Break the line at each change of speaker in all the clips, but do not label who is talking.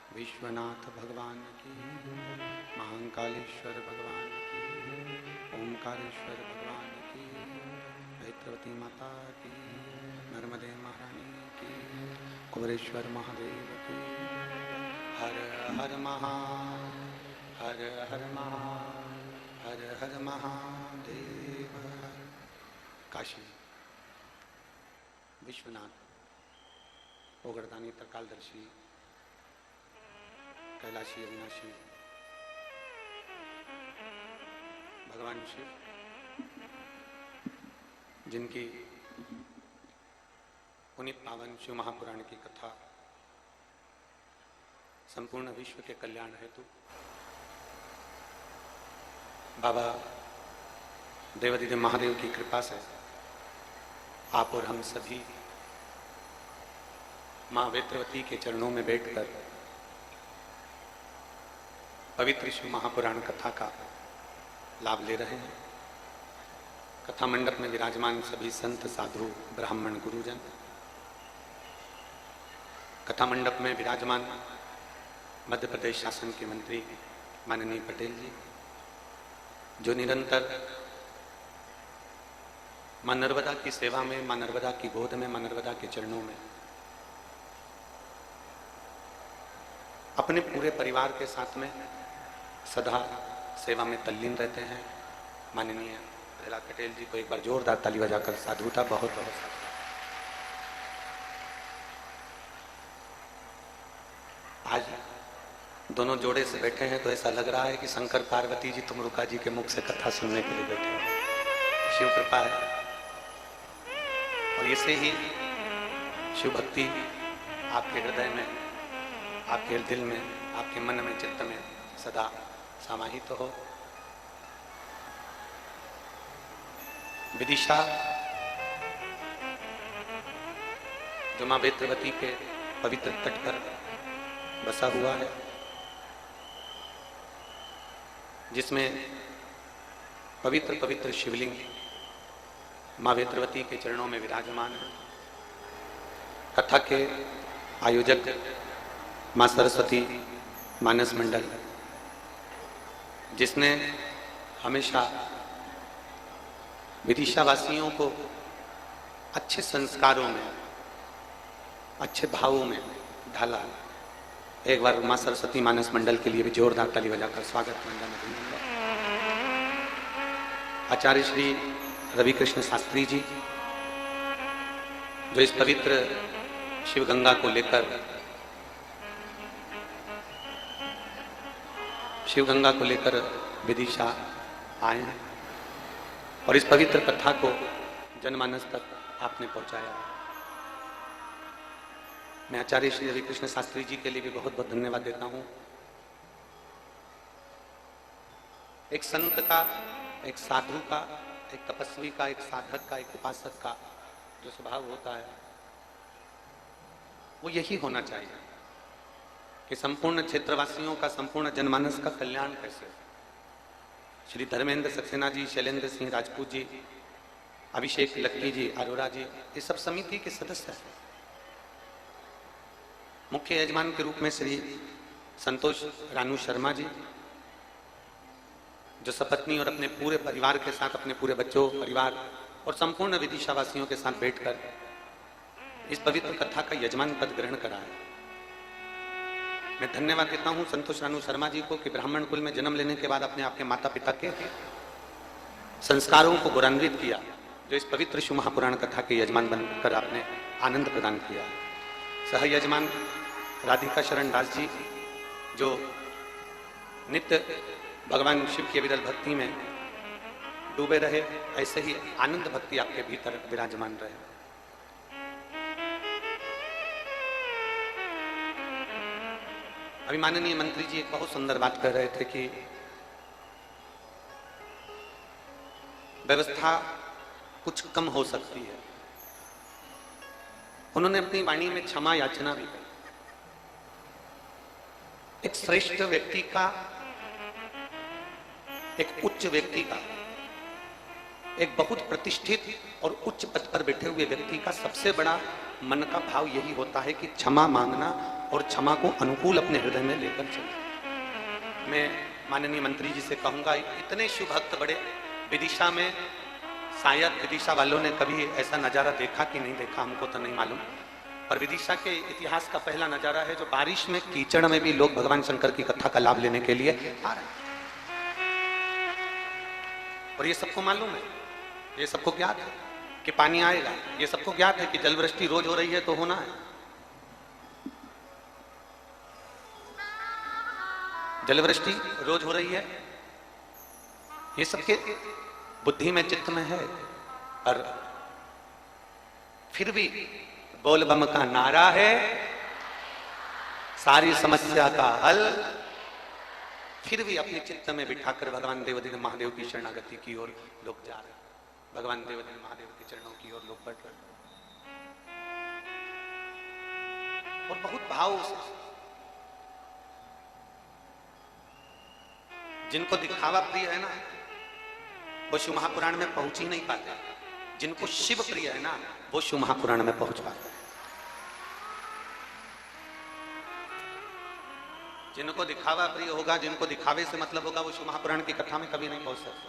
विश्वनाथ भगवान की, महाकालेश्वर भगवान की, ओंकारेश्वर भगवान की, भैत्रवती माता की, नर्मदे महारानी की, कुबरेश्वर महादेव की। हर हर हर हर हर हर महादेव। काशी विश्वनाथ ओगरदानी त्रिकालदर्शी कैलाशी अविनाशी भगवान शिव, जिनकी पुनीत पावन शिव महापुराण की कथा संपूर्ण विश्व के कल्याण हेतु बाबा देवादिदेव महादेव की कृपा से आप और हम सभी माँ वेत्रवती के चरणों में बैठकर पवित्र शिव महापुराण कथा का लाभ ले रहे हैं। कथा मंडप में विराजमान सभी संत साधु ब्राह्मण गुरुजन, कथा मंडप में विराजमान मध्य प्रदेश शासन के मंत्री माननीय पटेल जी, जो निरंतर मां नर्मदा की सेवा में, मां नर्मदा की गोद में, मां नर्मदा के चरणों में अपने पूरे परिवार के साथ में सदा सेवा में तल्लीन रहते हैं। माननीय प्रहलाद पटेल जी को एक बार जोरदार ताली बजाकर साधुता बहुत बहुत साधु। आज दोनों जोड़े से बैठे हैं तो ऐसा लग रहा है कि शंकर पार्वती जी तुम रुका जी के मुख से कथा सुनने के लिए बैठे हो। शिव कृपा है और इसे ही शिव भक्ति आपके हृदय में, आपके दिल में, आपके मन में, चित्त में सदा समाहित तो हो। विदिशा जो मां वेत्रवती के पवित्र तट पर बसा हुआ है, जिसमें पवित्र पवित्र शिवलिंग मां वेत्रवती के चरणों में विराजमान है। कथा के आयोजक मां सरस्वती मानस मंडल, जिसने हमेशा विदिशा वासियों को अच्छे संस्कारों में, अच्छे भावों में ढाला। एक बार मां सरस्वती मानस मंडल के लिए भी जोरदार ताली बजाकर स्वागत मंडल में। आचार्य श्री रवि कृष्ण शास्त्री जी, जो इस पवित्र शिव गंगा को लेकर, शिव गंगा को लेकर विदिशा आए हैं और इस पवित्र कथा को जनमानस तक आपने पहुंचाया। मैं आचार्य श्री रवि कृष्ण शास्त्री जी के लिए भी बहुत बहुत धन्यवाद देता हूं। एक संत का, एक साधु का, एक तपस्वी का, एक साधक का, एक उपासक का जो स्वभाव होता है वो यही होना चाहिए कि संपूर्ण क्षेत्रवासियों का, संपूर्ण जनमानस का कल्याण कैसे। श्री धर्मेंद्र सक्सेना जी, शैलेंद्र सिंह राजपूत जी, अभिषेक लक्की जी, अरोरा जी, ये सब समिति के सदस्य हैं। मुख्य यजमान के रूप में श्री संतोष रानू शर्मा जी, जो सपत्नी और अपने पूरे परिवार के साथ, अपने पूरे बच्चों, परिवार और संपूर्ण विदिशावासियों के साथ बैठकर इस पवित्र कथा का यजमान पद ग्रहण करा है। मैं धन्यवाद देता हूं संतोष रानू शर्मा जी को कि ब्राह्मण कुल में जन्म लेने के बाद अपने आपके माता पिता के संस्कारों को गौरवान्वित किया, जो इस पवित्र शिव महापुराण कथा के यजमान बनकर आपने आनंद प्रदान किया। सह यजमान राधिका शरण दास जी, जो नित्य भगवान शिव की अविरल भक्ति में डूबे रहे, ऐसे ही आनंद भक्ति आपके भीतर विराजमान रहे। अभी माननीय मंत्री जी एक बहुत सुंदर बात कर रहे थे कि व्यवस्था कुछ कम हो सकती है। उन्होंने अपनी वाणी में क्षमा याचना भी की। एक श्रेष्ठ व्यक्ति का, एक उच्च व्यक्ति का, एक बहुत प्रतिष्ठित और उच्च पद पर बैठे हुए व्यक्ति का सबसे बड़ा मन का भाव यही होता है कि क्षमा मांगना और क्षमा को अनुकूल अपने हृदय में लेकर चले। मैं माननीय मंत्री जी से कहूंगा, इतने शिव भक्त बड़े विदिशा में, शायद विदिशा वालों ने कभी ऐसा नजारा देखा कि नहीं देखा हमको तो नहीं मालूम, पर विदिशा के इतिहास का पहला नजारा है जो बारिश में कीचड़ में भी लोग भगवान शंकर की कथा का लाभ लेने के लिए आ रहे हैं। और ये सबको मालूम है, ये सबको ज्ञात है कि पानी आएगा, ये सबको ज्ञात है कि जलवृष्टि रोज हो रही है तो होना है। जलवृष्टि रोज हो रही है, ये सबके बुद्धि में, चित्त में है। और फिर भी बोल बम का नारा है, सारी समस्या का हल, फिर भी अपने चित्त में बिठाकर भगवान देवदीन महादेव की शरणागति की ओर लोग जा रहे हैं, भगवान देवदीन महादेव के चरणों की ओर लोग बढ़ रहे हैं। और बहुत भाव से, जिनको दिखावा प्रिय है ना वो शिव महापुराण में पहुंच ही नहीं पाते, जिनको शिव प्रिय है ना वो शिव महापुराण में पहुंच पाते हैं। जिनको दिखावा प्रिय होगा, जिनको दिखावे से मतलब होगा, वो शिव महापुराण की कथा में कभी नहीं पहुंच सकते।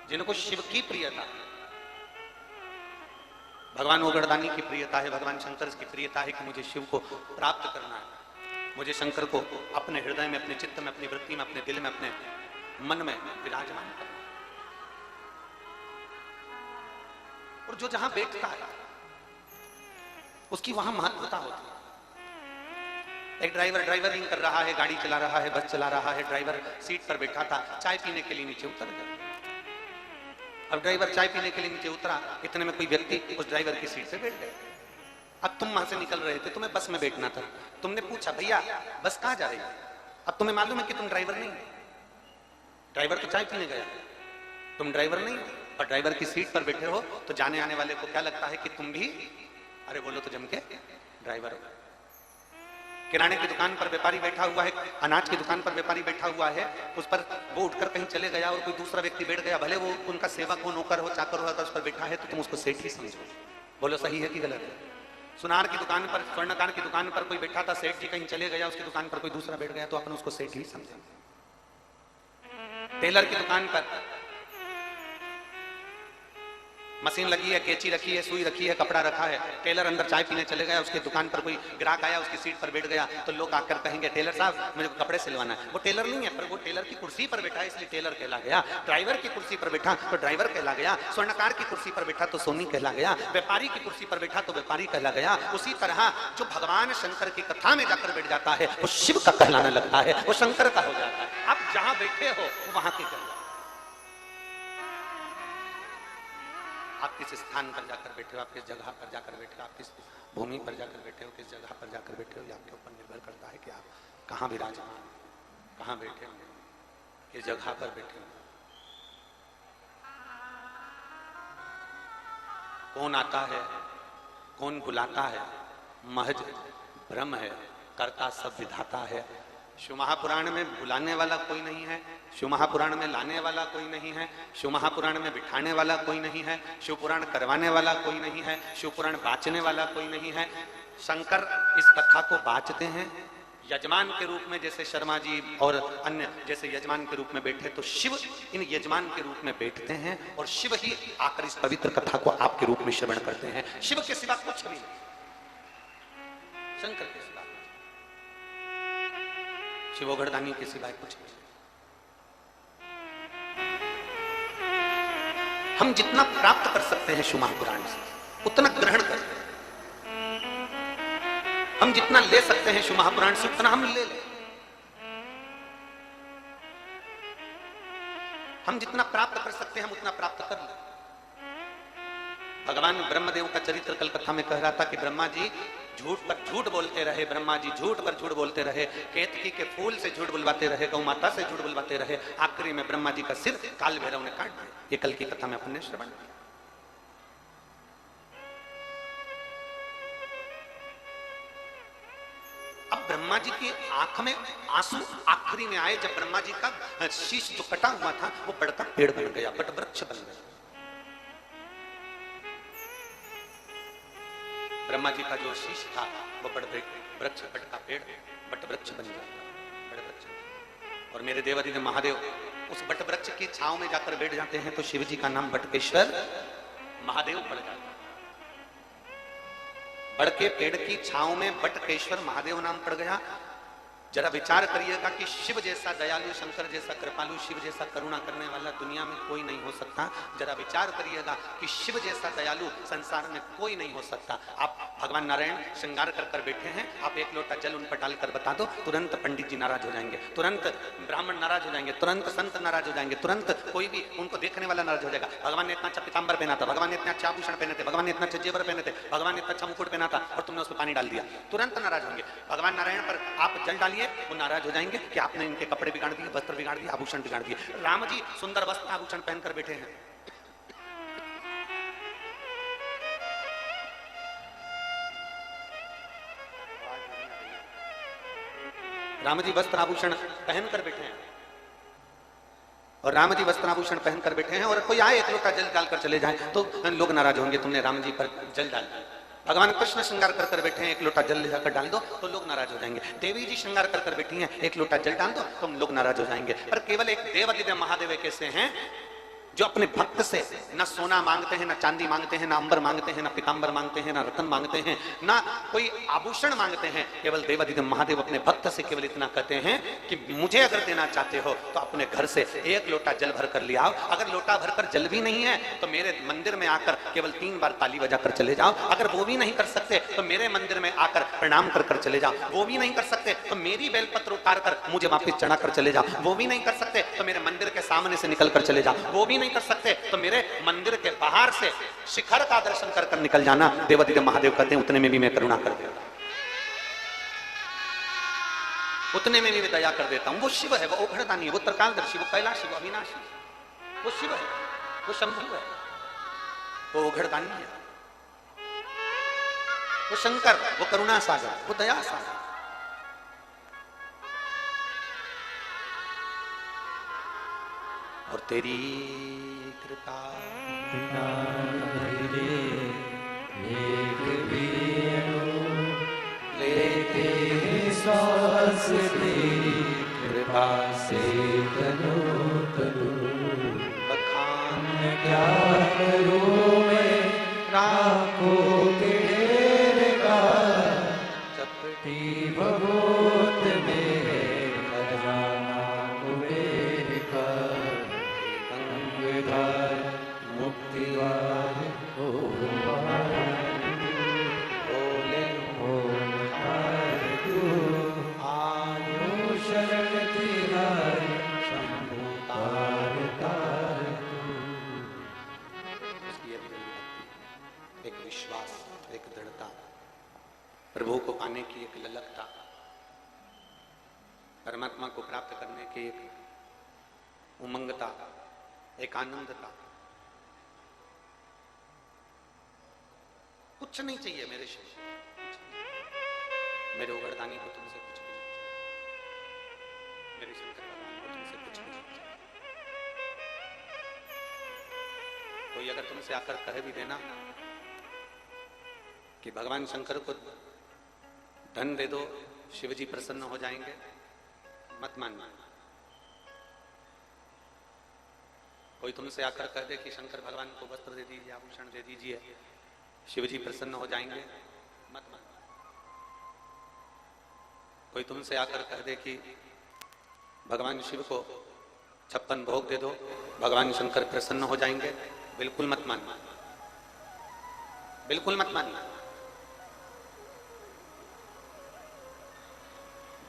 जिनको शिव की प्रियता, भगवान ओगड़दानी की प्रियता है, भगवान शंकर की प्रियता है कि मुझे शिव को प्राप्त करना है, मुझे शंकर को अपने हृदय में, अपने चित्त में, अपनी वृत्ति में, अपने दिल में, अपने मन में विराजमान करना। और जो जहां बैठता है उसकी वहां महत्वता होती है। एक ड्राइवरिंग कर रहा है, गाड़ी चला रहा है, बस चला रहा है, ड्राइवर सीट पर बैठा था, चाय पीने के लिए नीचे उतर गया। अब ड्राइवर चाय पीने के लिए नीचे उतरा, इतने में कोई व्यक्ति उस ड्राइवर की सीट पे बैठ गया। अब तुम वहां से निकल रहे थे, तुम्हें बस में बैठना था, तुमने पूछा भैया बस कहां जा रही है? अब तुम्हें मालूम है कि तुम ड्राइवर नहीं, ड्राइवर तो चाय पीने गया, तुम ड्राइवर नहीं और ड्राइवर की सीट पर बैठे हो, तो जाने आने वाले को क्या लगता है कि तुम भी, अरे बोलो तो जम के ड्राइवर हो। किराने की दुकान पर व्यापारी बैठा हुआ है, अनाज की दुकान पर व्यापारी बैठा हुआ है, उस पर वो उठकर कहीं चले गया और कोई दूसरा व्यक्ति बैठ गया, भले वो उनका सेवक हो, नौकर हो, चाकर हो, अगर उस पर बैठा है तो तुम उसको सेठ ही समझो। बोलो सही है कि गलत है? सुनार की दुकान पर, स्वर्णकार की दुकान पर कोई बैठा था, सेठ जी कहीं चले गया, उसकी दुकान पर कोई दूसरा बैठ गया तो अपन उसको सेठ ही समझे। टेलर की दुकान पर मशीन लगी है, कैंची रखी है, सुई रखी है, कपड़ा रखा है, टेलर अंदर चाय पीने चले गया, उसके दुकान पर कोई ग्राहक आया, उसकी सीट पर बैठ गया तो लोग आकर कहेंगे टेलर साहब मुझे कपड़े सिलवाना है। वो टेलर नहीं है, पर वो टेलर की कुर्सी पर बैठा है इसलिए टेलर कहला गया। ड्राइवर की कुर्सी पर बैठा तो ड्राइवर कहला गया, स्वर्णकार की कुर्सी पर बैठा तो सोनी कहला गया, व्यापारी की कुर्सी पर बैठा तो व्यापारी कहला गया। उसी तरह जो भगवान शंकर की कथा में जाकर बैठ जाता है वो शिव का कहलाने लगता है, वो शंकर का हो जाता है। आप जहां बैठे हो वो वहां के कहला। आप किस स्थान पर जाकर बैठे हो, आप किस जगह पर जाकर बैठे हो, आप किस भूमि पर जाकर बैठे हो, किस जगह पर जाकर बैठे हो, ये आपके ऊपर निर्भर करता है कि आप कहाँ विराजमान, कहाँ बैठे हो, किस जगह पर बैठे हो। कौन आता है, कौन बुलाता है, महज ब्रह्म है, कर्ता सब विधाता है। शिव महापुराण में बुलाने वाला कोई नहीं है, शिव महापुराण में लाने वाला कोई नहीं है, शिव महापुराण में बिठाने वाला कोई नहीं है, शिव पुराण करवाने वाला कोई नहीं है, शिव पुराण बांचने वाला कोई नहीं है। शंकर इस कथा को बांचते हैं यजमान के रूप में, जैसे शर्मा जी और अन्य जैसे यजमान के रूप में बैठे, तो शिव इन यजमान के रूप में बैठते हैं और शिव ही आकर इस पवित्र कथा को आपके रूप में श्रवण करते हैं। शिव के सिवा कुछ भी नहीं, शंकर के सिवा, शिव ओगड़दानी के सिवाय कुछ नहीं। हम जितना प्राप्त कर सकते हैं शिव महापुराण से उतना ग्रहण करते हैं, हम जितना ले सकते हैं शिव महापुराण से उतना हम ले लें, हम जितना प्राप्त कर सकते हैं हम उतना प्राप्त कर लें। भगवान ब्रह्मदेव का चरित्र कल कथा में कह रहा था कि ब्रह्मा जी झूठ पर झूठ बोलते रहे, ब्रह्मा जी झूठ पर झूठ बोलते रहे, केतकी के फूल से झूठ बुलवाते रहे, गौ माता से झूठ बुलवाते रहे, आखिरी में ब्रह्मा जी का सिर काल भैरव ने काट दिया। ये कल की कथा में अपन ने श्रवण किया। अब ब्रह्मा जी की आंख में आंसू आखिरी में आए जब ब्रह्मा जी का शीश जो कटा हुआ था वो बढ़कर पेड़ बन गया, बट वृक्ष बन गया। ब्रह्मा जी का जो शीश था वो बड़ वृक्ष, बट का पेड़ बट वृक्ष बन गया, बड़ वृक्ष। और मेरे देवाधिदेव महादेव उस बट वृक्ष की छांव में जाकर बैठ जाते हैं तो शिव जी का नाम बटकेश्वर महादेव पड़ जाता है। बड़ के पेड़ की छांव में बटकेश्वर महादेव नाम पड़ गया। जरा विचार करिएगा कि शिव जैसा दयालु, शंकर जैसा कृपालु, शिव जैसा करुणा करने वाला दुनिया में कोई नहीं हो सकता। जरा विचार करिएगा कि शिव जैसा दयालु संसार में कोई नहीं हो सकता। आप भगवान नारायण श्रृंगार कर कर बैठे हैं, आप एक लोटा जल उन पर डालकर बता दो, तुरंत पंडित जी नाराज हो जाएंगे, तुरंत ब्राह्मण नाराज हो जाएंगे, तुरंत संत नाराज हो जाएंगे, तुरंत कोई भी उनको देखने वाला नाराज हो जाएगा। भगवान ने इतना अच्छा पीताम्बर पहना था, भगवान ने इतना अच्छा आभूषण पहने थे, भगवान ने इतना अच्छा जेवर पहने थे, भगवान ने इतना अच्छा मुकुट पहना था और तुमने उसमें पानी डाल दिया, तुरंत नाराज होंगे। भगवान नारायण पर आप जल डालिए, वो नाराज हो जाएंगे कि आपने इनके कपड़े बिगाड़ दिए, वस्त्र बिगाड़ दिए, आभूषण बिगाड़ दिए। राम जी सुंदर वस्त्र आभूषण पहनकर बैठे हैं। राम जी वस्त्र आभूषण पहनकर बैठे हैं और राम जी वस्त्र आभूषण पहनकर बैठे हैं और कोई आए एक लोटा जल डालकर चले जाए तो लोग नाराज होंगे, तुमने राम जी पर जल डाल दिया। भगवान कृष्ण श्रृंगार कर कर बैठे हैं, एक लोटा जल ले जाकर डाल दो तो लोग नाराज हो जाएंगे। देवी जी श्रृंगार कर कर बैठी हैं, एक लोटा जल डाल दो तो लोग नाराज हो जाएंगे। पर केवल एक देवाधिदेव महादेव कैसे हैं जो अपने भक्त से न सोना मांगते हैं, न चांदी मांगते हैं, न अंबर मांगते हैं, न पीताम्बर मांगते हैं, न रतन मांगते हैं, न कोई आभूषण मांगते हैं। केवल देवाधिदेव महादेव अपने भक्त से केवल इतना कहते हैं कि मुझे अगर देना चाहते हो तो अपने घर से एक लोटा जल भर कर ले आओ। अगर लोटा भरकर जल भी नहीं है तो मेरे मंदिर में आकर केवल 3 बार ताली बजाकर चले जाओ। अगर वो भी नहीं कर सकते तो मेरे मंदिर में आकर प्रणाम कर कर चले जाओ। वो भी नहीं कर सकते तो मेरी बेलपत्र उतार कर मुझे वापिस चढ़ा कर चले जाओ। वो भी नहीं कर सकते तो मेरे मंदिर के सामने से निकल कर चले जाओ। वो भी नहीं कर सकते तो मेरे मंदिर के बाहर से शिखर का दर्शन कर कर निकल जाना। देवाधिदेव महादेव कहते हैं उतने में भी मैं करुणा कर देता हूं, उतने में भी मैं दया कर देता हूं। वो शिव है, वो ओघड़दानी है, वो त्रिकालदर्शी, वो कैलाशी, वो अविनाशी, वो शिव है, वो शंभु है, वो ओघड़दानी है, वो शंकर, वो करुणा सागर, वो दया सागर। और तेरी कृपा लेते श्वास तेरी कृपा से तनो तनो बखान क्या करूं मैं राखों के ढेर का चपटी भगवत में खजाना कुबेर का गंगाधर मुक्तिवार बोले आयो शरण तिहार शंभु तार तार। एक विश्वास, एक दृढ़ता, प्रभु को पाने की एक ललकता, परमात्मा को प्राप्त करने की एक उमंगता, एक आनंदता। कुछ नहीं चाहिए मेरे शिव, मेरे उगरदानी को तुमसे कुछ भी नहीं चाहिए, मेरे शंकर भगवान को तुमसे कुछ भी नहीं चाहिए। कोई अगर तुमसे आकर कह भी देना कि भगवान शंकर को धन दे दो, शिव जी प्रसन्न हो जाएंगे, मत मानना। कोई तुमसे आकर कह दे कि शंकर भगवान को वस्त्र दे दीजिए, आभूषण दे दीजिए, शिव जी प्रसन्न हो जाएंगे, मत मानना। कोई तुमसे आकर कह दे कि भगवान शिव को 56 भोग दे दो, भगवान शंकर प्रसन्न हो जाएंगे, बिल्कुल मत मानना, बिल्कुल मत मानना।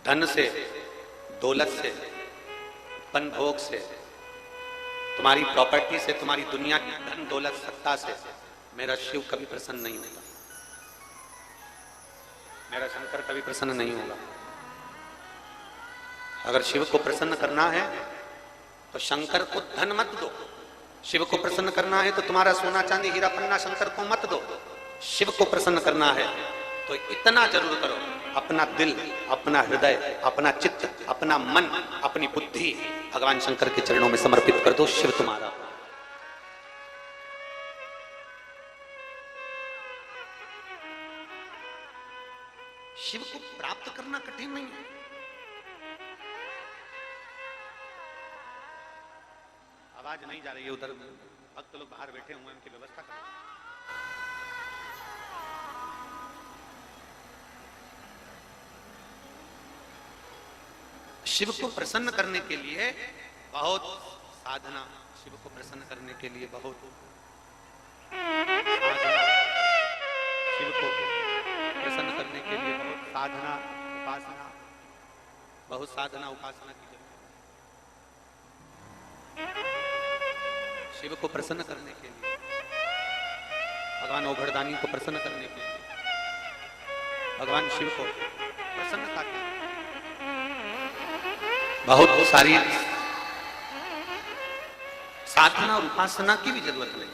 धन से, दौलत से, पन भोग से, तुम्हारी प्रॉपर्टी से, तुम्हारी दुनिया की धन दौलत सत्ता से मेरा शिव कभी प्रसन्न नहीं होगा, मेरा शंकर कभी प्रसन्न नहीं होगा। अगर शिव को प्रसन्न करना है तो शंकर को धन मत दो। शिव को प्रसन्न करना है तो तुम्हारा सोना चांदी हीरा पन्ना शंकर को मत दो। शिव को प्रसन्न करना है तो इतना जरूर करो, अपना दिल, अपना हृदय, अपना चित्त, अपना मन, अपनी बुद्धि भगवान शंकर के चरणों में समर्पित कर दो। शिव तुम्हारा। शिव को प्राप्त करना कठिन नहीं है। आवाज नहीं जा रही है, उधर भक्त लोग बाहर बैठे हुए हैं, उनकी व्यवस्था करो। शिव को प्रसन्न करने के लिए बहुत साधना, शिव को प्रसन्न करने के लिए बहुत साधना, शिव को प्रसन्न करने के लिए बहुत साधना उपासना, बहुत साधना उपासना की जरूरत है। शिव को प्रसन्न करने के लिए, भगवान ओघड़दानी को प्रसन्न करने के लिए, भगवान शिव को प्रसन्नता के लिए बहुत सारी साधना और उपासना की भी जरूरत नहीं।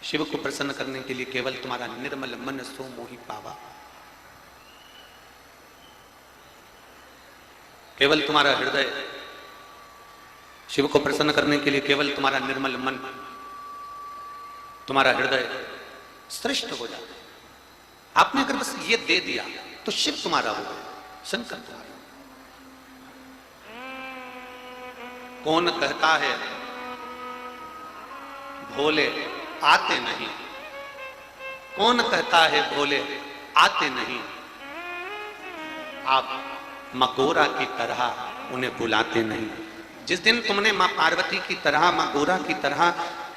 शिव को प्रसन्न करने के लिए केवल तुम्हारा निर्मल मन सो मोहि पावा, केवल तुम्हारा हृदय शिव को प्रसन्न करने के लिए, केवल तुम्हारा निर्मल मन, तुम्हारा हृदय श्रेष्ठ हो जाए। आपने अगर बस ये दे दिया तो शिव तुम्हारा हो गया, शंकर तुम्हारा। कौन कहता है भोले आते नहीं, कौन कहता है भोले आते नहीं, आप मगोरा की तरह उन्हें बुलाते नहीं। जिस दिन तुमने मां पार्वती की तरह, मां गोरा की तरह,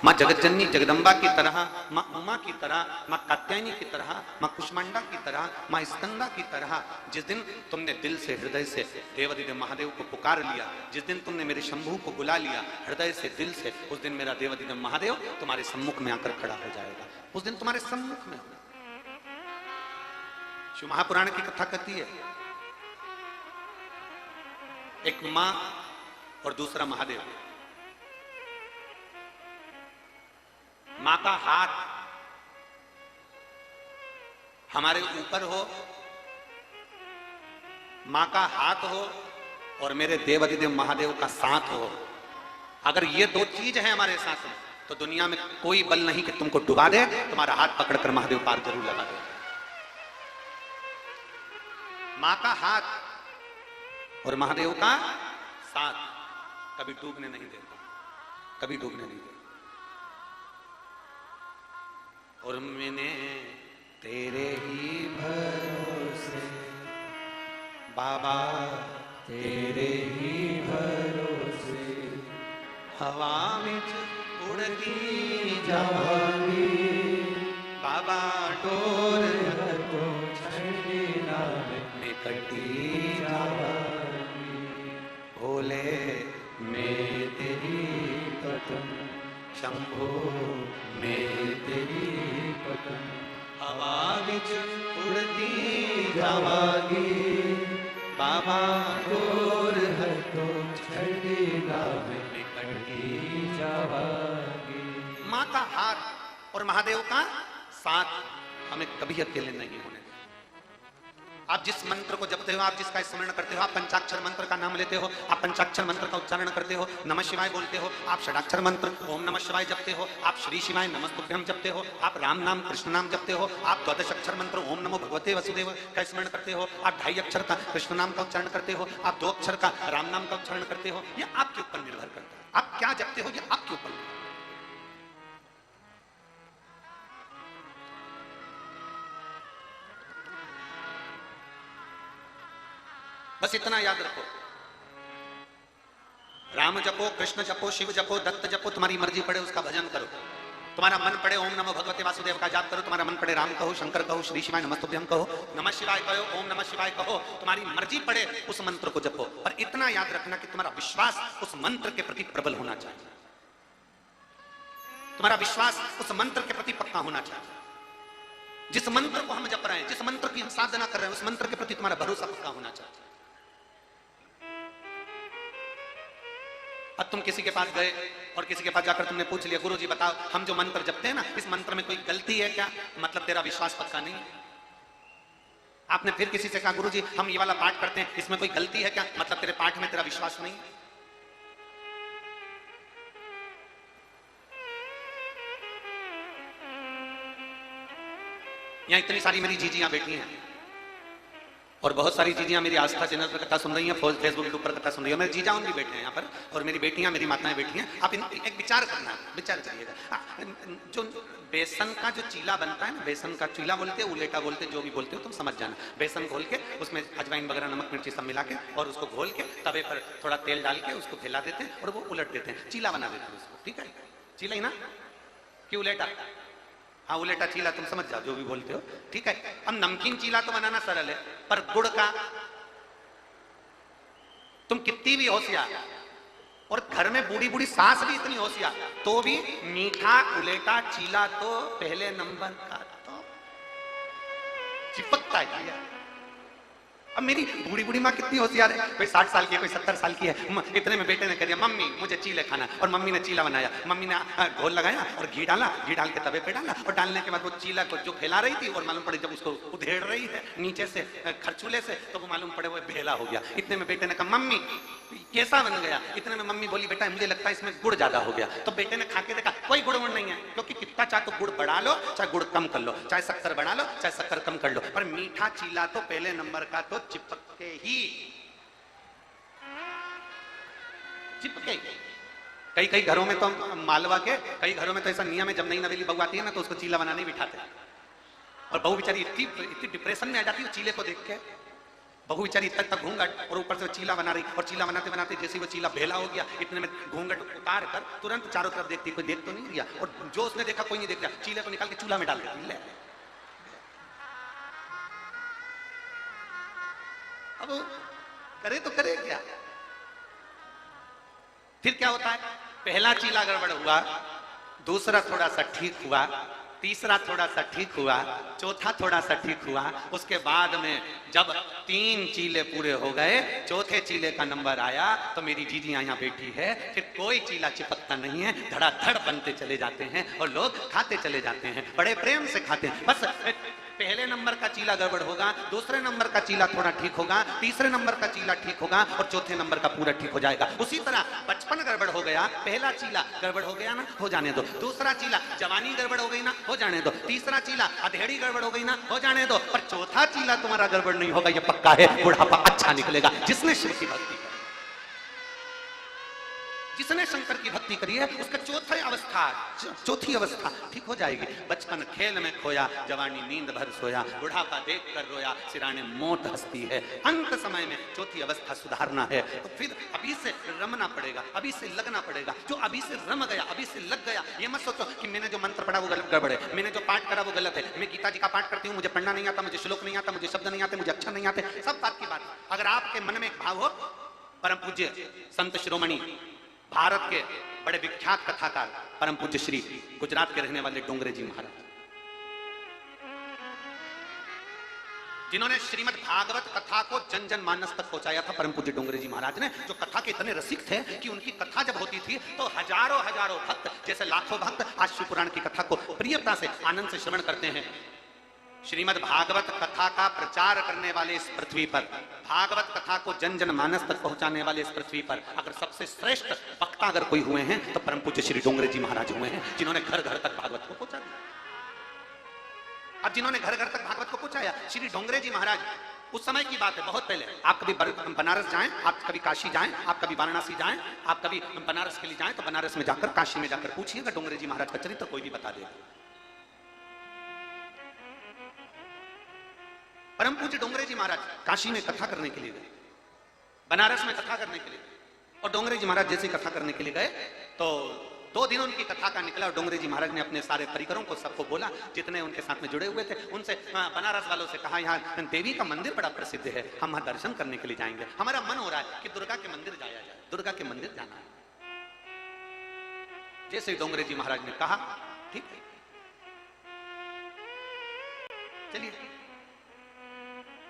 मां जगतजननी जगदम्बा की तरह, मां उमा की तरह, मां कात्यायनी की तरह, मां कुष्मांडा की तरह, मां स्कंदा की तरह, जिस दिन तुमने दिल से हृदय से देवाधिदेव महादेव को पुकार लिया, जिस दिन तुमने मेरे शंभू को बुला लिया हृदय से दिल से, उस दिन मेरा देवाधिदेव महादेव तुम्हारे सम्मुख में आकर खड़ा हो जाएगा। उस दिन तुम्हारे सम्मुख में होगा। शिव महापुराण की कथा कहती है, एक मां और दूसरा महादेव। मां का हाथ हमारे ऊपर हो, मां का हाथ हो और मेरे देवाधिदेव महादेव का साथ हो। अगर ये दो चीज है हमारे साथ में, तो दुनिया में कोई बल नहीं कि तुमको डुबा दे। तुम्हारा हाथ पकड़कर महादेव पार जरूर लगा दे। मां का हाथ और महादेव का साथ कभी डूबने नहीं देता, कभी डूबने नहीं देता। और मैंने तेरे ही भरोसे बाबा, तेरे ही भरोसे हवा में उड़ती जावांगी बाबा, डोर तो छड़ी ना में कटी जावांगी। भोले मैं तेरी कदम, शंभो मैं तेरी कदम, हवा विच उड़ती जावांगी बाबा, डोर है तो छड़ी ना में कटी जावांगी। मां का हाथ और महादेव का साथ हमें कभी अकेले नहीं होने। आप जिस मंत्र को जपते हो, आप जिसका स्मरण करते हो, आप पंचाक्षर मंत्र का नाम लेते हो, आप पंचाक्षर मंत्र का उच्चारण करते हो, नमः शिवाय बोलते हो, आप षडाक्षर मंत्र ओम नमः शिवाय जपते हो, आप श्री शिवाय नमस्तुभ्यम जपते हो, आप राम नाम कृष्ण नाम जपते हो, आप द्वादश अक्षर मंत्र ओम नमो भगवते वसुदेव का स्मरण करते हो, आप 2.5 अक्षर का कृष्ण नाम का उच्चारण करते हो, आप 2 अक्षर का राम नाम का उच्चारण करते हो। यह आपके ऊपर निर्भर करता है, आप क्या जपते हो, यह आपके ऊपर। बस इतना याद रखो, राम जपो, कृष्ण जपो, शिव जपो, दत्त जपो, तुम्हारी मर्जी पड़े उसका भजन करो। तुम्हारा मन पड़े ओम नमो भगवते वासुदेव का जाप करो, तुम्हारा मन पड़े राम कहो, शंकर कहो, श्री शिवाय नमस्तुभ्यम कहो, नमः शिवाय कहो, ओम नमः शिवाय कहो, तुम्हारी मर्जी पड़े उस मंत्र को जपो। पर इतना याद रखना कि तुम्हारा विश्वास उस मंत्र के प्रति प्रबल होना चाहिए, तुम्हारा विश्वास उस मंत्र के प्रति पक्का होना चाहिए। जिस मंत्र को हम जप रहे हैं, जिस मंत्र की साधना कर रहे हैं, उस मंत्र के प्रति तुम्हारा भरोसा पक्का होना चाहिए। अब तुम किसी के पास गए और किसी के पास जाकर तुमने पूछ लिया, गुरु जी बताओ हम जो मंत्र जपते हैं ना, इस मंत्र में कोई गलती है क्या? मतलब तेरा विश्वास पक्का नहीं है। आपने फिर किसी से कहा, गुरु जी हम ये वाला पाठ करते हैं, इसमें कोई गलती है क्या? मतलब तेरे पाठ में तेरा विश्वास नहीं है। यहां इतनी सारी मेरी जीजियां बैठी हैं, और बहुत सारी चीजें मेरी आस्था चैनल पर कथा सुन रही हैं, फेसबुक यूट्यूब पर कथा सुन रही है। मेरे जीजाऊं भी बैठे हैं यहाँ पर, और मेरी बेटियां, मेरी माताएं बैठी हैं। आप एक विचार करना, विचार करिएगा। जो बेसन का जो चीला बनता है ना, बेसन का चीला बोलते हैं, उलेटा बोलते हैं, जो भी बोलते हो तुम समझ जाना। बेसन घोल के उसमें अजवाइन वगैरह, नमक मिर्ची सब मिला के, और उसको घोल के तवे पर थोड़ा तेल डाल के उसको फैला देते हैं और वो उलट देते हैं, चीला बना देते हैं उसको। ठीक है, चीला ही ना कि उलेटा? हाँ, उलेटा चीला, तुम समझ जाओ जो भी बोलते हो। ठीक है, अब नमकीन चीला तो बनाना सरल है, पर गुड़ का तुम कितनी भी होशियार, और घर में बूढ़ी बूढ़ी सास भी इतनी होशियार, तो भी मीठा उलेटा चीला तो पहले नंबर का तो चिपकता ही है। अब मेरी बूढ़ी बूढ़ी माँ कितनी होशियार है, कोई 60 साल की है, कोई 70 साल की है। इतने में बेटे ने कह दिया, मम्मी मुझे चीले खाना, और मम्मी ने चीला बनाया। मम्मी ने घोल लगाया और घी डाला, घी डाल के तवे पे डाला, और डालने के बाद वो चीला को जो फैला रही थी, और मालूम पड़े जब उसको उधेड़ रही है नीचे से खरचूले से, तो वो मालूम पड़े वो भेला हो गया। इतने में बेटे ने कहा, मम्मी कैसा बन गया? इतने में मम्मी बोली, बेटा मुझे लगता है इसमें गुड़ ज्यादा हो गया। तो बेटे ने खा के देखा, कोई गुड़ नहीं है, क्योंकि कितना चाहे तो गुड़ बढ़ा लो, चाहे गुड़ कम कर लो, चाहे शक्कर बढ़ा लो, चाहे शक्कर कम कर लो, पर मीठा चीला तो पहले नंबर का तो चिपके ही चिपके। कई घरों में तो मालवा के कई घरों में तो ऐसा नियम है, जब नई नवेली बहू आती है ना, तो उसको चीला बनाने बिठाते हैं, और बहू बेचारी इतनी डिप्रेशन में आ जाती है चीले को देख के। बहू बेचारी तक घूंघट, और ऊपर से चीला बना रही, और चीला बनाते बनाते जैसे वो चीला भेला हो गया, इतने में घूंघट उतार कर तुरंत चारों तरफ देखती, कोई देख तो नहीं गया, और जो उसने देखा कोई नहीं देख रहा, चीले को निकाल के चूल्हा में डाल देती। ले अब करे तो करे क्या? फिर क्या होता है? पहला चीला गड़बड़ हुआ, दूसरा थोड़ा सा ठीक हुआ, तीसरा थोड़ा सा ठीक हुआ, चौथा थोड़ा सा ठीक हुआ। उसके बाद में जब 3 चीले पूरे हो गए, चौथे चीले का नंबर आया, तो मेरी जीजी यहाँ बैठी है, फिर कोई चीला चिपकता नहीं है, धड़ाधड़ बनते चले जाते हैं, और लोग खाते चले जाते हैं, बड़े प्रेम से खाते हैं। बस पहले नंबर का चीला गड़बड़ होगा, दूसरे नंबर का चीला थोड़ा ठीक होगा, तीसरे नंबर का चीला ठीक होगा, और चौथे नंबर का पूरा ठीक हो जाएगा। उसी तरह बचपन गड़बड़ हो गया, पहला चीला गड़बड़ हो गया ना, हो जाने दो। दूसरा चीला जवानी गड़बड़ हो गई ना, हो जाने दो। तीसरा चीला अधेड़ी गड़बड़ हो गई ना, हो जाने दो। पर चौथा चीला तुम्हारा गड़बड़ नहीं होगा, ये पक्का है। बुढ़ापा अच्छा निकलेगा। जिसने शिव की भक्ति की, जिसने शंकर की भक्ति करी है, उसका चौथी अवस्था ठीक हो जाएगी। बचपन खेल में खोया, जवानी नींद भर सोया, बुढ़ापा देख कर रोया, सिराने मौत हंसती है। अंत समय में चौथी अवस्था सुधारना है, तो फिर अभी से रमना पड़ेगा, अभी से लगना पड़ेगा। जो अभी से रम गया, अभी से लग गया, ये मत सोचो कि मैंने जो मंत्र पढ़ा वो गड़बड़ है, मैंने जो पाठ करा वो गलत है। मैं गीता जी का पाठ करती हूँ, मुझे पढ़ना नहीं आता, मुझे श्लोक नहीं आता, मुझे शब्द नहीं आते, मुझे अक्षर नहीं आते, सब बात की बात। अगर आपके मन में एक भाव हो, परम पूज्य संत शिरोमणि भारत के बड़े विख्यात कथाकार परम पूज्य श्री गुजरात के रहने वाले डोंगरे जी महाराज, जिन्होंने श्रीमद् भागवत कथा को जन जन मानस तक पहुंचाया था। परम पूज्य डोंगरे जी महाराज ने, जो कथा के इतने रसिक थे कि उनकी कथा जब होती थी तो हजारों हजारों भक्त, जैसे लाखों भक्त आज शिव पुराण की कथा को प्रियता से, आनंद से श्रवण करते हैं। श्रीमद् भागवत कथा का प्रचार करने वाले इस पृथ्वी पर, भागवत कथा को जन जन मानस तक पहुंचाने वाले इस पृथ्वी पर अगर सबसे श्रेष्ठ वक्ता अगर कोई हुए हैं तो परम पूज्य श्री डोंगरे जी महाराज हुए हैं, जिन्होंने घर घर तक भागवत को पहुंचा दिया। अब जिन्होंने घर घर तक भागवत को पहुंचाया, श्री डोंगरे जी महाराज, उस समय की बात है, बहुत पहले। आप कभी बनारस जाएं, आप कभी काशी जाएं, आप कभी वाराणसी जाएं, आप कभी बनारस के लिए जाएं, तो बनारस में जाकर, काशी में जाकर पूछिएगा, डोंगरे जी महाराज का चरित्र कोई भी बता देगा। परम पूज्य डोंगरे जी महाराज काशी में कथा करने के लिए गए, बनारस में कथा करने के लिए, और डोंगरे जी महाराज जैसे कथा करने के लिए गए तो 2 दिन उनकी कथा का निकला, और डोंगरे जी महाराज ने अपने सारे परिकरों को सबको बोला, जितने उनके साथ में जुड़े हुए थे, उनसे बनारस वालों से कहा, यहाँ देवी का मंदिर बड़ा प्रसिद्ध है, हम वहां दर्शन करने के लिए जाएंगे, हमारा मन हो रहा है कि दुर्गा के मंदिर जाया जाए, दुर्गा के मंदिर जाना है। जैसे डोंगरे जी महाराज ने कहा, ठीक है चलिए।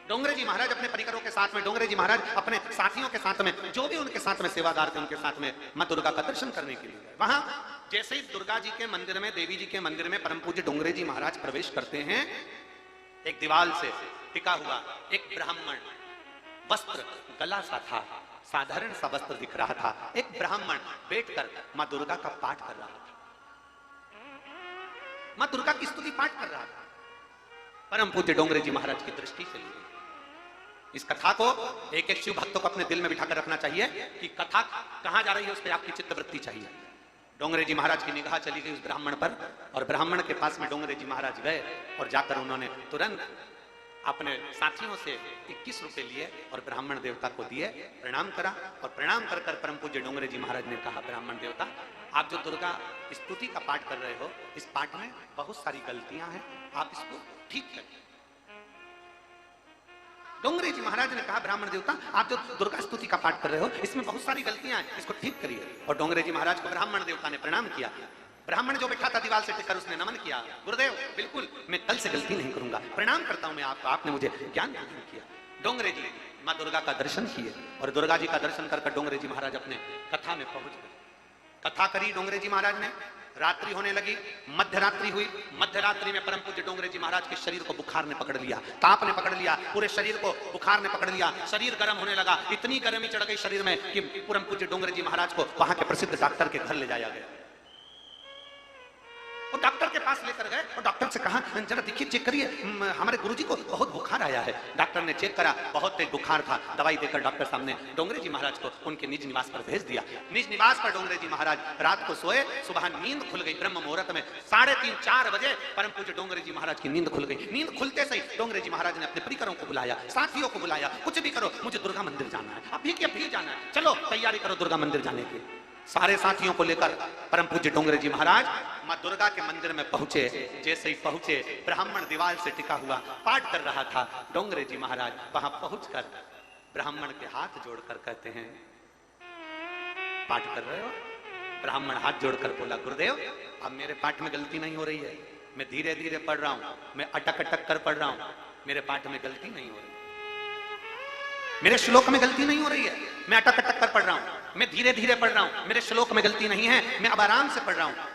डोंगरे जी महाराज अपने परिकरों के साथ में, डोंगरे जी महाराज अपने साथियों के साथ में, जो भी उनके साथ में सेवादार थे उनके साथ में मां दुर्गा का दर्शन करने के लिए। वहां जैसे ही दुर्गा जी के मंदिर में, देवी जी के मंदिर में परम पूज्य डोंगरे जी महाराज प्रवेश करते हैं, एक दीवार से टिका हुआ एक ब्राह्मण, वस्त्र गला सा था, साधारण सा वस्त्र दिख रहा था, एक ब्राह्मण बैठकर मां दुर्गा का पाठ कर रहा था, मां दुर्गा की स्तुति पाठ कर रहा था। परम पूज्य डोंगरे जी महाराज की दृष्टि से लिए इस कथा को एक एक शिव भक्तों को अपने दिल में बिठाकर रखना चाहिए कि कथा कहां जा रही है उस पर आपकी चित्तवृत्ति चाहिए। डोंगरे जी महाराज की निगाह चली गई उस ब्राह्मण पर, और ब्राह्मण के पास में डोंगरे जी महाराज गए और जाकर उन्होंने तुरंत अपने साथियों से 21 रुपए लिए और ब्राह्मण देवता को दिए, प्रणाम करा, और प्रणाम कर कर परम पूज्य डोंगरे जी महाराज ने कहा, ब्राह्मण देवता, आप जो दुर्गा स्तुति का पाठ कर रहे हो, इस पाठ में बहुत सारी गलतियां हैं, आप इसको ठीक करें। डोंगरे जी महाराज ने कहा, ब्राह्मण देवता, आप जो दुर्गा स्तुति का पाठ कर रहे हो, इसमें बहुत सारी गलतियां हैं, इसको ठीक करिए। और डोंगरे जी महाराज को ब्राह्मण देवता ने प्रणाम किया। ब्राह्मण जो बैठा था दीवार से टिककर, उसने नमन किया, गुरुदेव बिल्कुल मैं कल से गलती नहीं करूंगा, प्रणाम करता हूं मैं आपको, आपने मुझे ज्ञान प्रदान किया। डोंगरे जी माँ दुर्गा का दर्शन किए, और दुर्गा जी का दर्शन कर डोंगरे जी महाराज अपने कथा में पहुंच गए। कथा करी डोंगरे जी महाराज ने, रात्रि होने लगी, मध्यरात्रि हुई। मध्यरात्रि में परम पूज्य डोंगरे जी महाराज के शरीर को बुखार ने पकड़ लिया, ताप ने पकड़ लिया, पूरे शरीर को बुखार ने पकड़ लिया, शरीर गर्म होने लगा, इतनी गर्मी चढ़ गई शरीर में कि परम पूज्य डोंगरे जी महाराज को वहां के प्रसिद्ध डॉक्टर के घर ले जाया गया। वो डॉक्टर के पास लेकर गए और डॉक्टर से कहा, जरा देखिए, चेक करिए, हमारे गुरुजी को बहुत बुखार आया है। डॉक्टर ने चेक करा, बहुत तेज बुखार था। दवाई देकर डॉक्टर साहब ने डोंगरे जी महाराज को उनके निज निवास पर भेज दिया। निज निवास पर डोंगरे जी महाराज रात को सोए, सुबह नींद खुल गई। ब्रह्म मुहूर्त में 3:30-4 बजे परम पूज्य डोंगरे जी महाराज की नींद खुल गई। नींद खुलते से डोंगरे जी महाराज ने अपने परिकरों को बुलाया, साथियों को बुलाया, कुछ भी करो, मुझे दुर्गा मंदिर जाना है, अभी के अभी जाना है, चलो तैयारी करो दुर्गा मंदिर जाने की। सारे साथियों को लेकर परम पूज्य डोंगरे जी महाराज मां दुर्गा के मंदिर में पहुंचे। जैसे ही पहुंचे, ब्राह्मण दीवार से टिका हुआ पाठ कर रहा था। डोंगरे जी महाराज वहां पहुंचकर ब्राह्मण के हाथ जोड़कर कहते हैं, पाठ कर रहे हो? ब्राह्मण हाथ जोड़कर बोला, गुरुदेव अब मेरे पाठ में गलती नहीं हो रही है, मैं धीरे धीरे पढ़ रहा हूं, मैं अटक अटक कर पढ़ रहा हूं, मेरे पाठ में गलती नहीं हो रही, मेरे श्लोक में गलती नहीं हो रही है, मैं अटक अटक कर पढ़ रहा हूं, मैं धीरे धीरे पढ़ रहा हूं, मेरे श्लोक में गलती नहीं है, मैं अब आराम से पढ़ रहा हूं।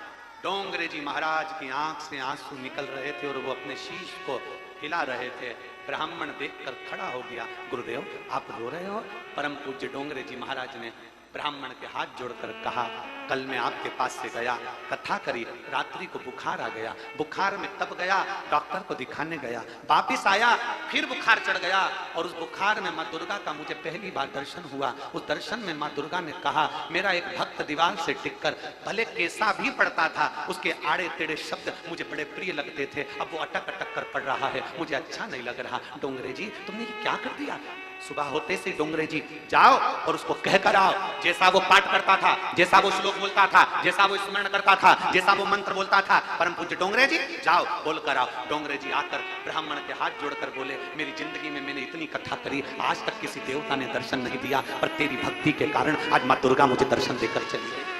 डोंगरे जी महाराज की आंख से आंसू निकल रहे थे और वो अपने शीश को हिला रहे थे। ब्राह्मण देखकर खड़ा हो गया, गुरुदेव आप रो रहे हो? परम पूज्य डोंगरे जी महाराज ने ब्राह्मण के हाथ जोड़कर कहा, कल मैं आपके पास से गया, कथा करी, रात्रि को बुखार आ गया, बुखार में तब गया, डॉक्टर को दिखाने गया, वापिस आया, फिर बुखार चढ़ गया, और उस बुखार में माँ दुर्गा का मुझे पहली बार दर्शन हुआ। उस दर्शन में माँ दुर्गा ने कहा, मेरा एक भक्त दीवार से टिककर भले कैसा भी पढ़ता था, उसके आड़े टेढ़े शब्द मुझे बड़े प्रिय लगते थे, अब वो अटक अटक कर पढ़ रहा है, मुझे अच्छा नहीं लग रहा। डोंगरे जी तुमने ये क्या कर दिया? सुबह होते से डोंगरे जी जाओ और उसको कह कर आओ, जैसा वो पाठ करता था, जैसा वो श्लोक बोलता था, जैसा वो स्मरण करता था, जैसा वो मंत्र बोलता था, परम पूज्य डोंगरे जी जाओ बोल कर आओ। डोंगरे जी आकर ब्राह्मण के हाथ जोड़कर बोले, मेरी जिंदगी में मैंने इतनी कथा करी, आज तक किसी देवता ने दर्शन नहीं दिया, पर तेरी भक्ति के कारण आज माँ दुर्गा मुझे दर्शन देकर चली गई।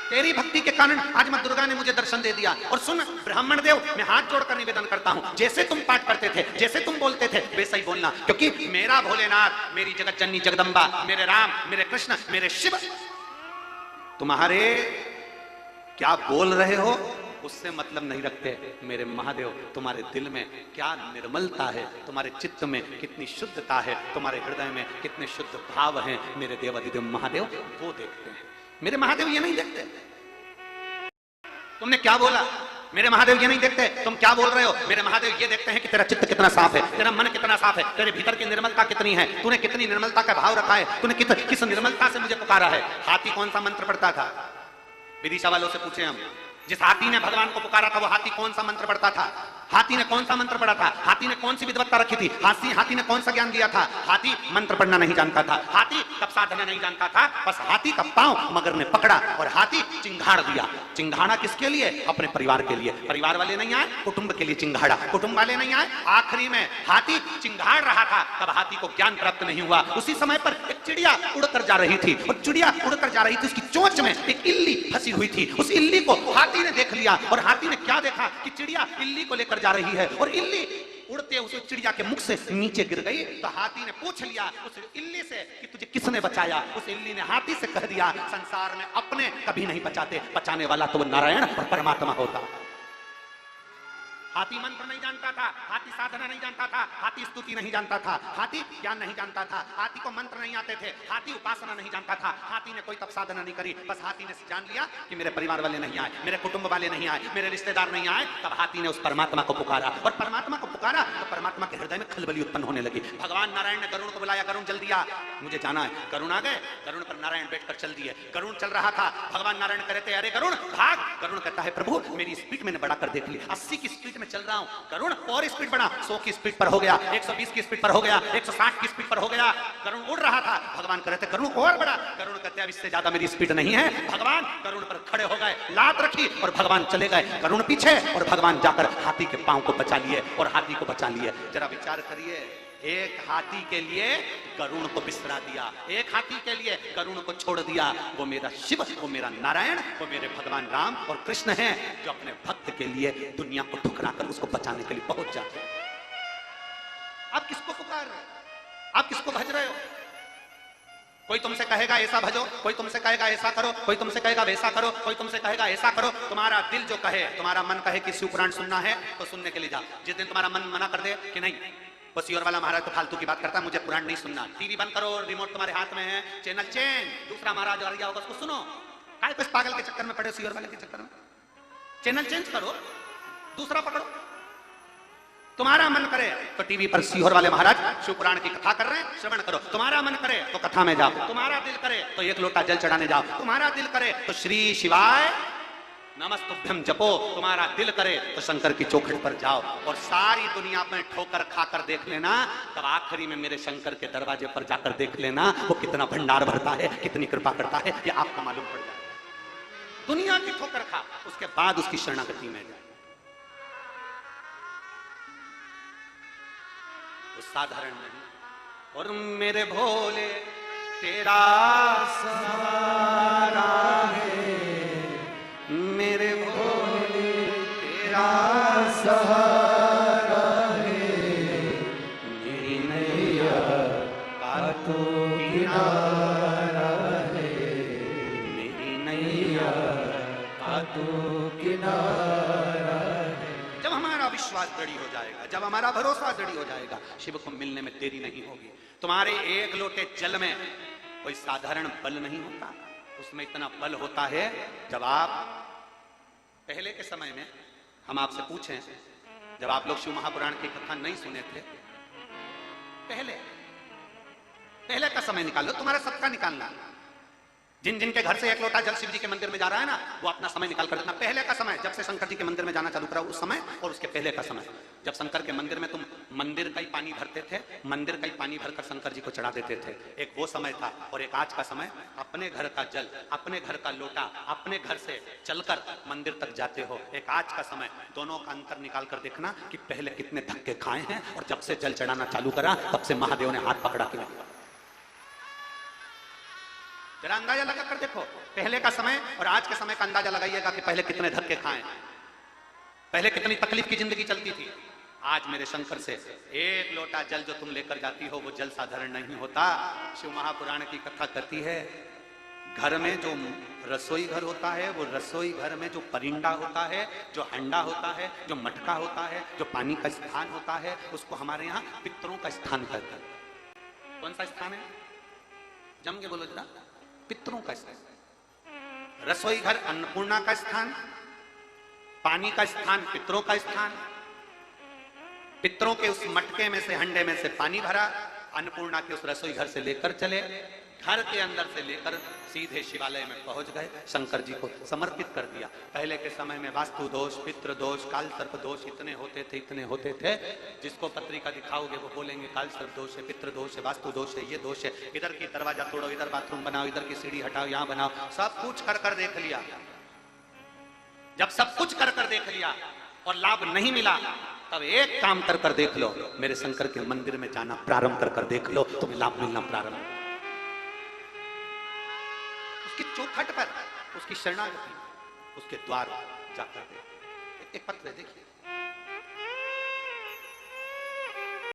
तेरी भक्ति के कारण आज मां दुर्गा ने मुझे दर्शन दे दिया। और सुन ब्राह्मण देव, मैं हाथ जोड़कर निवेदन करता हूं, जैसे तुम पाठ करते थे, जैसे तुम बोलते थे, वैसा ही बोलना, क्योंकि मेरा भोलेनाथ, मेरी जगत जननी जगदम्बा, मेरे राम, मेरे कृष्ण, मेरे शिव, तुम्हारे क्या बोल रहे हो उससे मतलब नहीं रखते। मेरे महादेव तुम्हारे दिल में क्या निर्मलता है, तुम्हारे चित्त में कितनी शुद्धता है, तुम्हारे हृदय में कितने शुद्ध भाव हैं, मेरे देवाधिदेव महादेव वो देखते हैं। मेरे महादेव ये नहीं देखते। तुमने क्या बोला? मेरे महादेव ये नहीं देखते। तुम क्या बोल रहे हो? मेरे महादेव ये देखते हैं कि तेरा चित्त कितना साफ है, तेरा मन कितना साफ है, तेरे भीतर की निर्मलता कितनी है, तूने कितनी निर्मलता का भाव रखा है, तूने किस निर्मलता से मुझे पुकारा है। हाथी कौन सा मंत्र पढ़ता था? विदिशा वालों से पूछे हम, जिस हाथी ने भगवान को पुकारा था वो हाथी कौन सा मंत्र पढ़ता था? हाथी ने कौन सा मंत्र पढ़ा था? हाथी ने कौन सी विद्वत्ता रखी थी? हाथी ने कौन सा ज्ञान दिया था? हाथी मंत्र पढ़ना नहीं जानता था, हाथी तप साधना नहीं जानता था, बस हाथी का पांव मगर ने पकड़ा और हाथी चिंगाड़ दिया। चिंगाड़ा किसके लिए? अपने परिवार के लिए। परिवार वाले नहीं आए, कुटुंब के लिए चिंगाड़ा। कुटुंब वाले नहीं आए, आखिरी में हाथी चिंगाड़ रहा था, तब हाथी को ज्ञान प्राप्त नहीं हुआ। उसी समय पर एक चिड़िया उड़कर जा रही थी, और चिड़िया उड़कर जा रही थी, उसकी चोंच में एक इल्ली फंसी हुई थी। उस इल्ली को हाथी ने देख लिया, और हाथी ने क्या देखा कि चिड़िया इल्ली को लेकर जा रही है, और इल्ली उड़ते उस चिड़िया के मुख से नीचे गिर गई। तो हाथी ने पूछ लिया उस इल्ली से कि तुझे किसने बचाया? उस इल्ली ने हाथी से कह दिया, संसार में अपने कभी नहीं बचाते, बचाने वाला तो वो नारायण और परमात्मा होता। हाथी मंत्र नहीं जानता था, हाथी साधना नहीं जानता था, हाथी स्तुति नहीं जानता था, हाथी ज्ञान नहीं जानता था, हाथी को मंत्र नहीं आते थे, हाथी उपासना नहीं जानता था, हाथी ने कोई तप साधना नहीं करी, बस हाथी ने जान लिया कि मेरे परिवार वाले नहीं आए, मेरे कुटुंब वाले नहीं आए, मेरे रिश्तेदार नहीं आए। तब हाथी ने उस परमात्मा को पुकारा, और परमात्मा को पुकारा तो परमात्मा के हृदय में खलबली उत्पन्न होने लगी। भगवान नारायण ने गरुण को बुलाया, गरुण जल्दी आ, मुझे जाना है। गरुण आ गए, गरुण पर नारायण बैठकर चल दिए। गरुण चल रहा था, भगवान नारायण कहते अरे गरुण भाग। गरुण कहता है प्रभु मेरी स्पीड मैंने बढ़ा कर देख ली, 80 की स्पीड में चल रहा हूं। गरुण और स्पीड बढ़ा, 100 की स्पीड पर हो गया, 120 की स्पीड पर हो गया, 160 की स्पीड पर हो गया। गरुण उड़ रहा था, भगवान कहते गरुण और बढ़ा। गरुण कहते अब इससे ज्यादा मेरी स्पीड नहीं है। भगवान गरुण पर खड़े हो गए, लात रखी और भगवान चले गए। गरुण पीछे और भगवान जाकर हाथी के पांव को बचा लिए और हाथी को बचा लिए। जरा विचार करिए, एक हाथी के लिए गरुण को बिसरा दिया, एक हाथी के लिए गरुण को छोड़ दिया। वो मेरा शिव, वो मेरा नारायण, वो मेरे भगवान राम और कृष्ण हैं, जो अपने भक्त के लिए दुनिया को ठुकरा कर उसको बचाने के लिए पहुंच जाते हैं। आप किसको पुकार रहे हो? आप किसको भज रहे हो? कोई तुमसे कहेगा ऐसा भजो, कोई तुमसे कहेगा ऐसा करो, कोई तुमसे कहेगा वैसा करो, कोई तुमसे कहेगा ऐसा करो। तुम्हारा दिल जो कहे, तुम्हारा मन कहे कि शिव पुराण सुनना है तो सुनने के लिए जाओ। जिस दिन तुम्हारा मन मना कर दे कि नहीं बस ईश्वर वाला महाराज तो फालतू की बात करता है, मुझे पुराण नहीं सुनना, टीवी बंद करो, रिमोट तुम्हारे हाथ में है, चैनल चेंज, दूसरा महाराज आ गया होगा उसको सुनो। काय कुछ पागल के चक्कर में पड़े, ईश्वर वाले के चक्कर में? चैनल चेंज करो, दूसरा पकड़ो। तुम्हारा मन करे तो टीवी पर सीहोर वाले महाराज शिव पुराण की कथा कर रहे हैं, श्रवण करो। तुम्हारा मन करे तो कथा में जाओ, तुम्हारा दिल करे तो एक लोटा जल चढ़ाने जाओ, तुम्हारा दिल करे तो श्री शिवाय नमस्तुभ्यम जपो, तुम्हारा दिल करे तो शंकर की चौखट पर जाओ और सारी दुनिया में ठोकर खाकर देख लेना। तब आखिरी में मेरे शंकर के दरवाजे पर जाकर देख लेना वो कितना भंडार भरता है, कितनी कृपा करता है, ये आपको मालूम पड़ जाए। दुनिया की ठोकर खा, उसके बाद उसकी शरणागति में जाए। वो साधारण नहीं। और मेरे भोले तेरा सहारा है, मेरे भोले तेरा सहारा है, मेरी नैया का तो किनारा है, मेरी नैया का तो किनारा है। जब हमारा विश्वास दृढ़ हो जाएगा, जब हमारा भरोसा दृढ़ हो जाएगा, शिव को मिलने में देरी नहीं होगी। तुम्हारे एक लोटे जल में कोई साधारण बल नहीं होता, उसमें इतना बल होता है। जब आप पहले के समय में हम आपसे पूछें, जब आप लोग शिव महापुराण की कथा नहीं सुने थे, पहले का समय निकालो, तुम्हारा सबका निकालना। जिन जिन के घर से एक लोटा जल शिव जी के मंदिर में जा रहा है ना, वो अपना समय निकाल कर देना। पहले का समय, जब से शंकर जी के मंदिर में जाना चालू करा उस समय, और उसके पहले का समय, जब शंकर के मंदिर में तुम मंदिर का ही पानी भरते थे, मंदिर का ही पानी भरकर शंकर जी को चढ़ा देते थे, एक वो समय था। और एक आज का समय, अपने घर का जल, अपने घर का लोटा, अपने घर से चलकर मंदिर तक जाते हो, एक आज का समय। दोनों का अंतर निकाल कर देखना कि पहले कितने धक्के खाए हैं, और जब से जल चढ़ाना चालू करा तब से महादेव ने हाथ पकड़ा के जरा अंदाजा लगा कर देखो पहले का समय और आज के समय का अंदाजा लगाइएगा कि पहले कितने धक्के खाए, पहले कितनी तकलीफ की जिंदगी चलती थी। आज मेरे शंकर से एक लोटा जल जो तुम लेकर जाती हो वो जल साधारण नहीं होता। शिव महापुराण की कथा कहती है, घर में जो रसोई घर होता है, वो रसोई घर में जो परिंदा होता है, जो हंडा होता है, जो मटका होता है, जो पानी का स्थान होता है, उसको हमारे यहाँ पितरों का स्थान कहते हैं। कौन सा स्थान है? जम के बोलो जरा। पितरों का स्थान। रसोई घर अन्नपूर्णा का स्थान, पानी का स्थान पितरों का स्थान। पितरों के उस मटके में से, हंडे में से पानी भरा, अन्नपूर्णा के उस रसोई घर से लेकर चले, घर के अंदर से लेकर सीधे शिवालय में पहुंच गए, शंकर जी को समर्पित कर दिया। पहले के समय में वास्तु दोष, पितृ दोष, काल सर्प दोष इतने होते थे, जिसको पत्रिका दिखाओगे वो बोलेंगे काल सर्प दोष है, पितृ दोष है, वास्तु दोष है, ये दोष है, इधर की दरवाजा तोड़ो, इधर बाथरूम बनाओ, इधर की सीढ़ी हटाओ, यहाँ बनाओ। सब कुछ कर कर देख लिया। जब सब कुछ कर कर देख लिया और लाभ नहीं मिला, तब एक काम कर कर देख लो, मेरे शंकर के मंदिर में जाना प्रारंभ कर कर देख लो, तुम्हें लाभ मिलना प्रारंभ। उसकी चौखट पर, उसकी शरणागति, उसके द्वार जाकर एक पत्र देखिए।